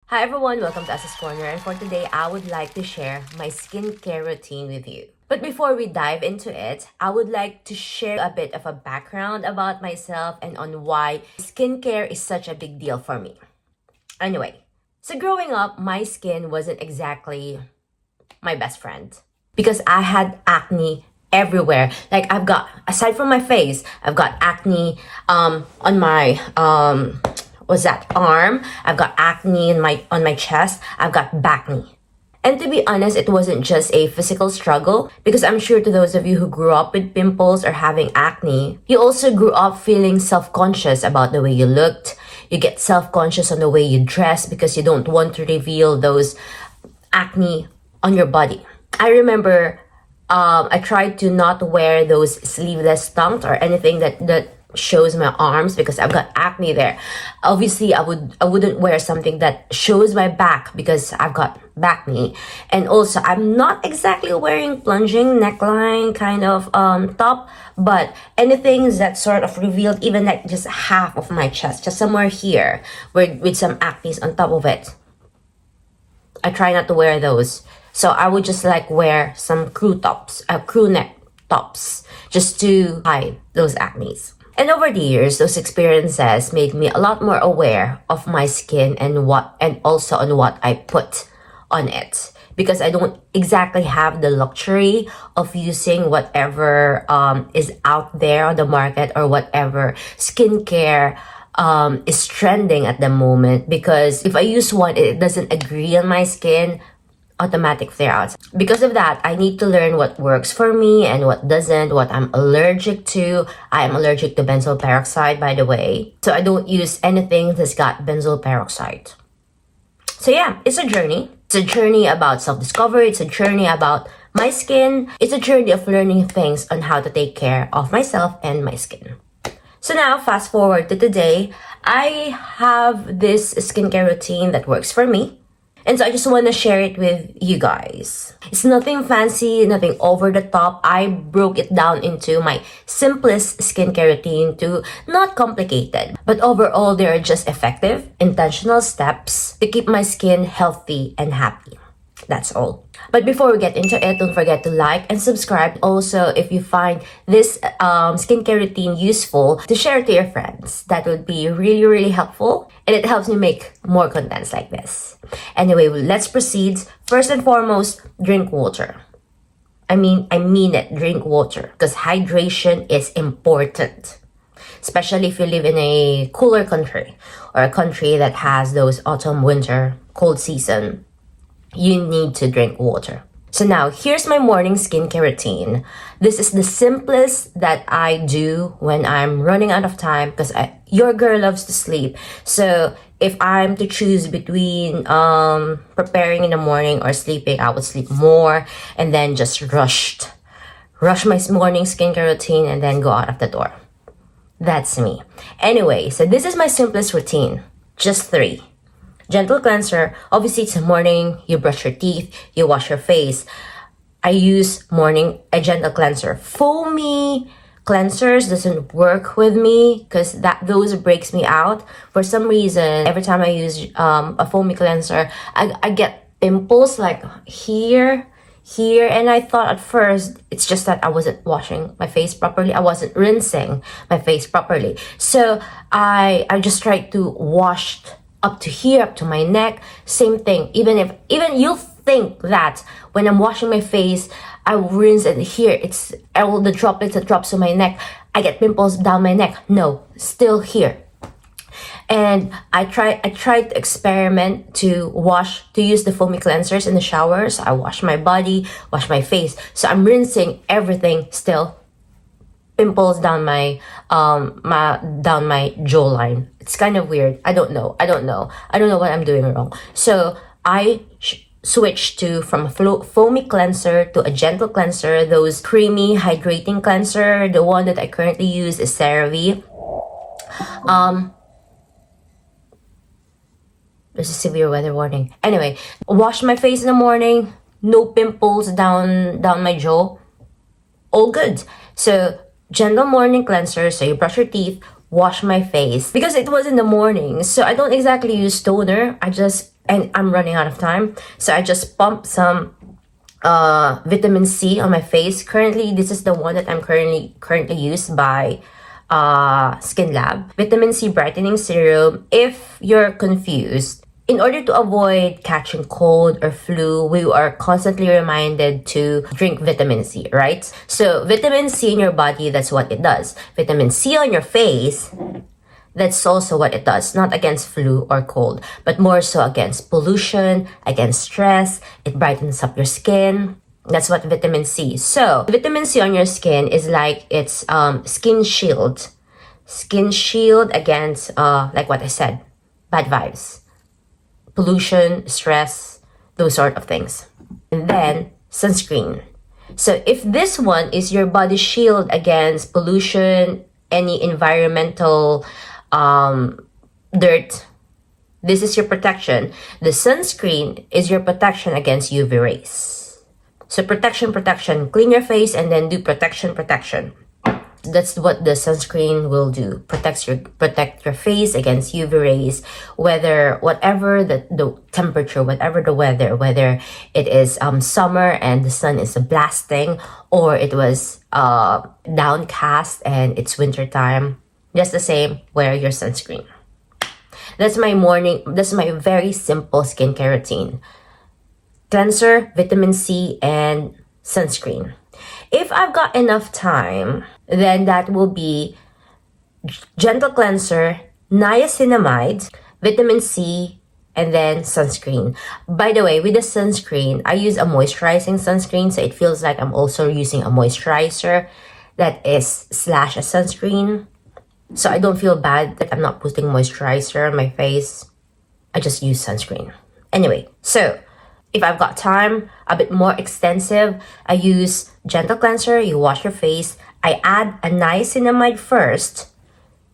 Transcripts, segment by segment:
Hi everyone, welcome to Asa's Corner, and for today I would like to share my skincare routine with you. But before we dive into it, I would like to share a bit of a background about myself and on why skincare is such a big deal for me. Anyway, so growing up, my skin wasn't exactly my best friend because I had acne everywhere. Like I've got, aside from my face, I've got acne on my what's that, arm. I've got acne on my chest. I've got back knee. And to be honest, it wasn't just a physical struggle because I'm sure to those of you who grew up with pimples or having acne, you also grew up feeling self-conscious about the way you looked. You get self-conscious on the way you dress because you don't want to reveal those acne on your body. I remember I tried to not wear those sleeveless tanks or anything that shows my arms because I've got acne there. Obviously, I wouldn't wear something that shows my back because I've got back knee. And also, I'm not exactly wearing plunging neckline kind of top, but anything that sort of revealed even like just half of my chest, just somewhere here with some acne on top of it. I try not to wear those. So I would just like wear some crew neck tops, just to hide those acnes. And over the years, those experiences made me a lot more aware of my skin and also on what I put on it. Because I don't exactly have the luxury of using whatever is out there on the market or whatever skincare is trending at the moment. Because if I use one, it doesn't agree on my skin, automatic flare outs. Because of that, I need to learn what works for me and what doesn't, what I'm allergic to. I am allergic to benzoyl peroxide, by the way. So I don't use anything that's got benzoyl peroxide. So yeah, it's a journey. It's a journey about self-discovery. It's a journey about my skin. It's a journey of learning things on how to take care of myself and my skin. So now, fast forward to today, I have this skincare routine that works for me. And so I just want to share it with you guys. It's nothing fancy, nothing over the top. I broke it down into my simplest skincare routine to not complicated. But overall, they are just effective, intentional steps to keep my skin healthy and happy. That's all. But before we get into it, don't forget to like and subscribe. Also, if you find this skincare routine useful, to share it to your friends. That would be really, really helpful. And it helps me make more contents like this. Anyway, let's proceed. First and foremost, drink water. I mean it, drink water. Because hydration is important. Especially if you live in a cooler country or a country that has those autumn, winter, cold season. You need to drink water. So now, here's my morning skincare routine. This is the simplest that I do when I'm running out of time because your girl loves to sleep. So if I'm to choose between preparing in the morning or sleeping, I would sleep more and then just rush my morning skincare routine and then go out of the door. That's me. Anyway, so this is my simplest routine. Just 3. Gentle cleanser. Obviously, it's morning. You brush your teeth. You wash your face. I use a gentle cleanser. Foamy cleansers doesn't work with me because those breaks me out. For some reason, every time I use a foamy cleanser, I get pimples like here. And I thought at first it's just that I wasn't washing my face properly. I wasn't rinsing my face properly. So I just tried to wash up to here, up to my neck, same thing. Even you'll think that when I'm washing my face, I rinse and here it's all the droplets that drops on my neck. I get pimples down my neck. No, still here. And I tried to experiment to use the foamy cleansers in the showers. I wash my body, wash my face. So I'm rinsing everything still. Pimples down my jawline. It's kind of weird. I don't know what I'm doing wrong. So I switched from a foamy cleanser to a gentle cleanser. Those creamy hydrating cleanser. The one that I currently use is CeraVe. There's a severe weather warning. Anyway, wash my face in the morning. No pimples down my jaw. All good. So gentle morning cleanser. So you brush your teeth, wash my face because it was in the morning. So I don't exactly use toner. And I'm running out of time. So I just pump some vitamin C on my face. Currently, this is the one that I'm currently used by Skin Lab. Vitamin C brightening serum. If you're confused, in order to avoid catching cold or flu, we are constantly reminded to drink vitamin C, right? So vitamin C in your body, that's what it does. Vitamin C on your face, that's also what it does. Not against flu or cold, but more so against pollution, against stress. It brightens up your skin. That's what vitamin C. So vitamin C on your skin is like it's skin shield. Skin shield against, like what I said, bad vibes, pollution, stress, those sort of things. And then sunscreen. So if this one is your body shield against pollution, any environmental dirt, this is your protection. The sunscreen is your protection against UV rays. So protection, clean your face and then do protection. That's what the sunscreen will do. Protect your face against UV rays, whatever the temperature, whatever the weather, whether it is summer and the sun is blasting, or it was downcast and it's winter time. Just the same, wear your sunscreen. That's my very simple skincare routine. Cleanser, vitamin C, and sunscreen. If I've got enough time, then that will be gentle cleanser, niacinamide, vitamin C, and then sunscreen. By the way, with the sunscreen, I use a moisturizing sunscreen, so it feels like I'm also using a moisturizer that is / a sunscreen. So I don't feel bad that I'm not putting moisturizer on my face. I just use sunscreen. Anyway, so if I've got time, a bit more extensive, I use gentle cleanser, you wash your face. I add a niacinamide first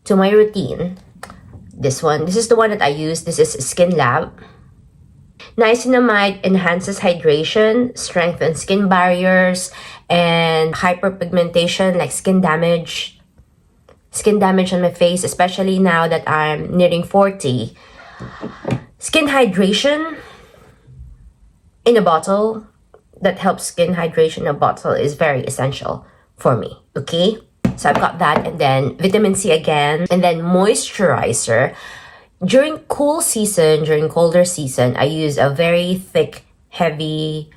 to my routine. This is the one that I use. This is Skin Lab. Niacinamide enhances hydration, strengthens skin barriers, and hyperpigmentation like skin damage on my face, especially now that I'm nearing 40. Skin hydration in a bottle, that helps skin hydration in a bottle, is very essential for me, okay? So I've got that, and then vitamin C again, and then moisturizer. During colder season, I use a very thick, heavy,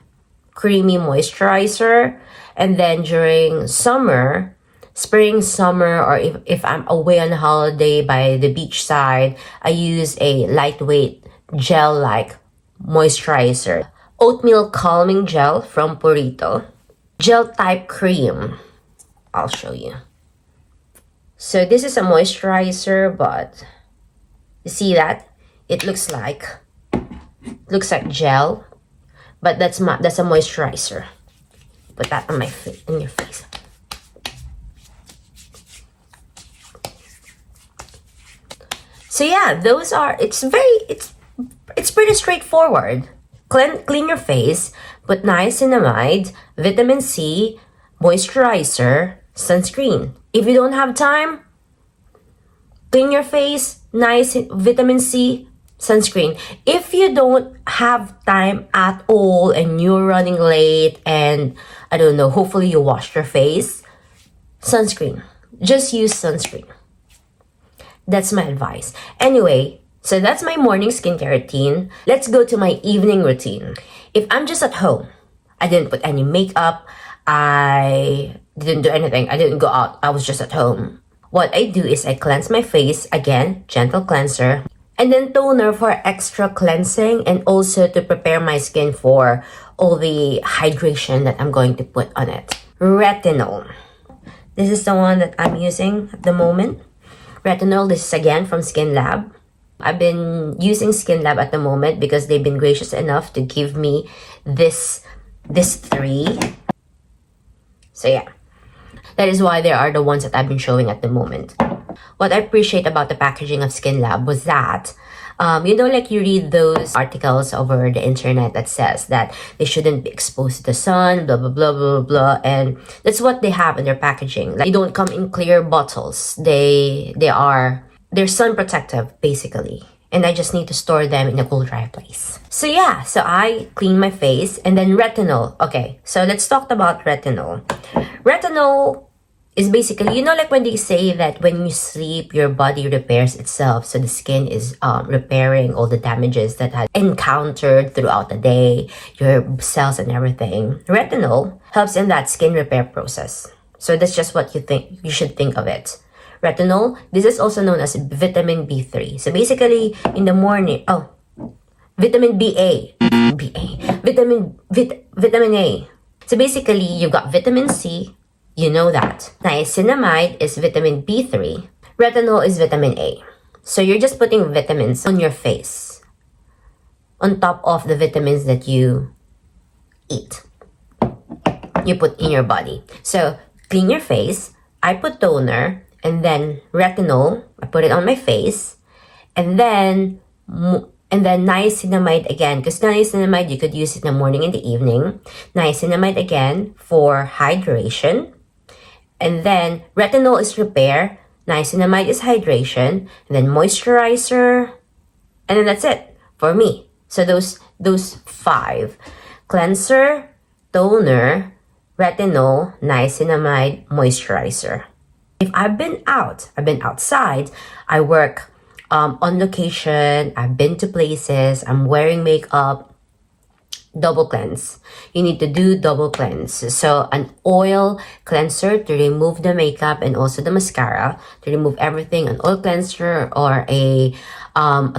creamy moisturizer. And then during spring, summer, or if I'm away on a holiday by the beach side, I use a lightweight gel-like moisturizer. Oatmeal calming gel from Purito. Gel type cream. I'll show you. So this is a moisturizer, but you see that? It looks like gel, but that's a moisturizer. Put that on in your face. So yeah, it's pretty straightforward. Clean your face, put niacinamide, vitamin C, moisturizer, sunscreen. If you don't have time, clean your face, vitamin C, sunscreen. If you don't have time at all and you're running late and I don't know, hopefully you washed your face, sunscreen. Just use sunscreen. That's my advice. Anyway, so that's my morning skincare routine. Let's go to my evening routine. If I'm just at home, I didn't put any makeup, I didn't do anything, I didn't go out, I was just at home. What I do is I cleanse my face, again, gentle cleanser, and then toner for extra cleansing and also to prepare my skin for all the hydration that I'm going to put on it. Retinol. This is the one that I'm using at the moment. Retinol, this is again from Skin Lab. I've been using Skin Lab at the moment because they've been gracious enough to give me this 3. So yeah, that is why they are the ones that I've been showing at the moment. What I appreciate about the packaging of Skin Lab was that Like you read those articles over the internet that says that they shouldn't be exposed to the sun, blah, blah, blah, blah, blah. And that's what they have in their packaging. Like, they don't come in clear bottles. They're sun protective, basically. And I just need to store them in a cool, dry place. So yeah, so I clean my face. And then retinol. Okay, so let's talk about retinol. Retinol is basically, like when they say that when you sleep, your body repairs itself. So the skin is repairing all the damages that had encountered throughout the day, your cells and everything. Retinol helps in that skin repair process. So that's just what you should think of it. Retinol, this is also known as vitamin B3. So basically, in the morning, vitamin vitamin A. So basically, you've got vitamin C, you know that. Niacinamide is vitamin B3. Retinol is vitamin A. So you're just putting vitamins on your face, on top of the vitamins that you eat, you put in your body. So clean your face. I put toner, and then retinol, I put it on my face, and then niacinamide again, because niacinamide you could use it in the morning and the evening. Niacinamide again for hydration, and then retinol is repair, niacinamide is hydration, and then moisturizer, and then that's it for me. So those 5: cleanser, toner, retinol, niacinamide, moisturizer. If I've been outside, I work on location, I've been to places, I'm wearing makeup, double cleanse. You need to do double cleanse. So an oil cleanser to remove the makeup and also the mascara, to remove everything, an oil cleanser or a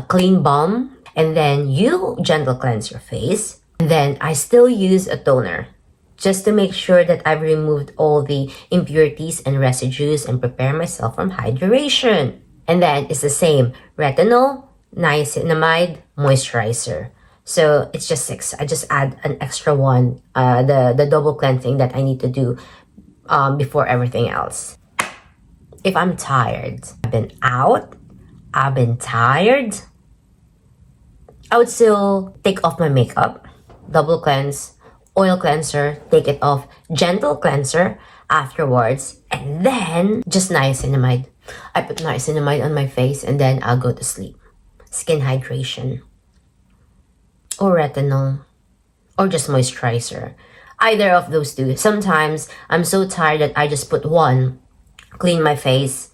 clean balm. And then you gentle cleanse your face. And then I still use a toner, just to make sure that I've removed all the impurities and residues and prepare myself from hydration. And then it's the same, retinol, niacinamide, moisturizer. So it's just 6. I just add an extra one, the double cleansing that I need to do before everything else. If I'm tired, I've been tired, I would still take off my makeup, double cleanse, oil cleanser, take it off, gentle cleanser afterwards, and then just niacinamide. I put niacinamide on my face and then I'll go to sleep. Skin hydration. Or retinol. Or just moisturizer. Either of those two. Sometimes I'm so tired that I just put one, clean my face,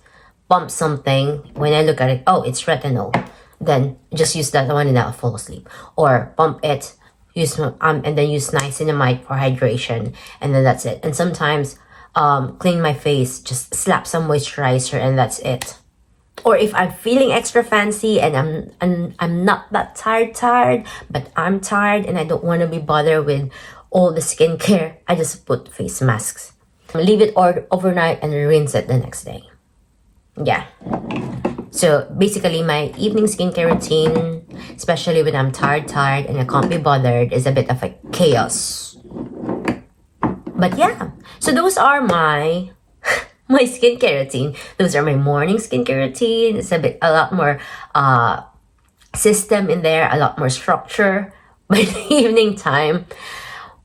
pump something. When I look at it, oh, it's retinol. Then just use that one and I'll fall asleep. Or pump it, and then use niacinamide for hydration, and then that's it. And sometimes clean my face, just slap some moisturizer, and that's it. Or if I'm feeling extra fancy and I'm not that tired, but I'm tired and I don't want to be bothered with all the skincare, I just put face masks, leave it overnight, and rinse it the next day. Yeah. So basically, my evening skincare routine, especially when I'm tired and I can't be bothered, is a bit of a chaos. But yeah, so those are my skincare routine. Those are my morning skincare routine. It's a lot more system in there, a lot more structure. By the evening time,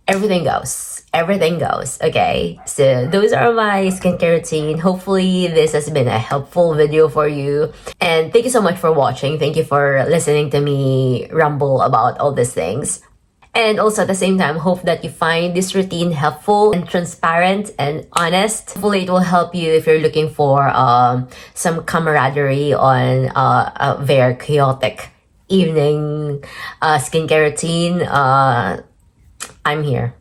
everything goes. Okay, so those are my skincare routine. Hopefully this has been a helpful video for you, and thank you so much for watching. Thank you for listening to me ramble about all these things. And also at the same time, hope that you find this routine helpful and transparent and honest. Hopefully it will help you if you're looking for some camaraderie on a very chaotic evening skincare routine. I'm here.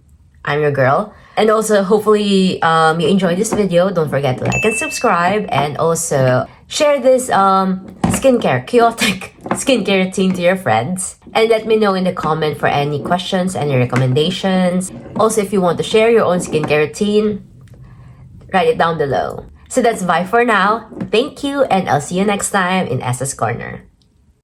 I'm your girl. And also, hopefully, you enjoyed this video. Don't forget to like and subscribe. And also, share this chaotic skincare routine to your friends. And let me know in the comment for any questions, any recommendations. Also, if you want to share your own skincare routine, write it down below. So that's bye for now. Thank you, and I'll see you next time in Essa's Corner.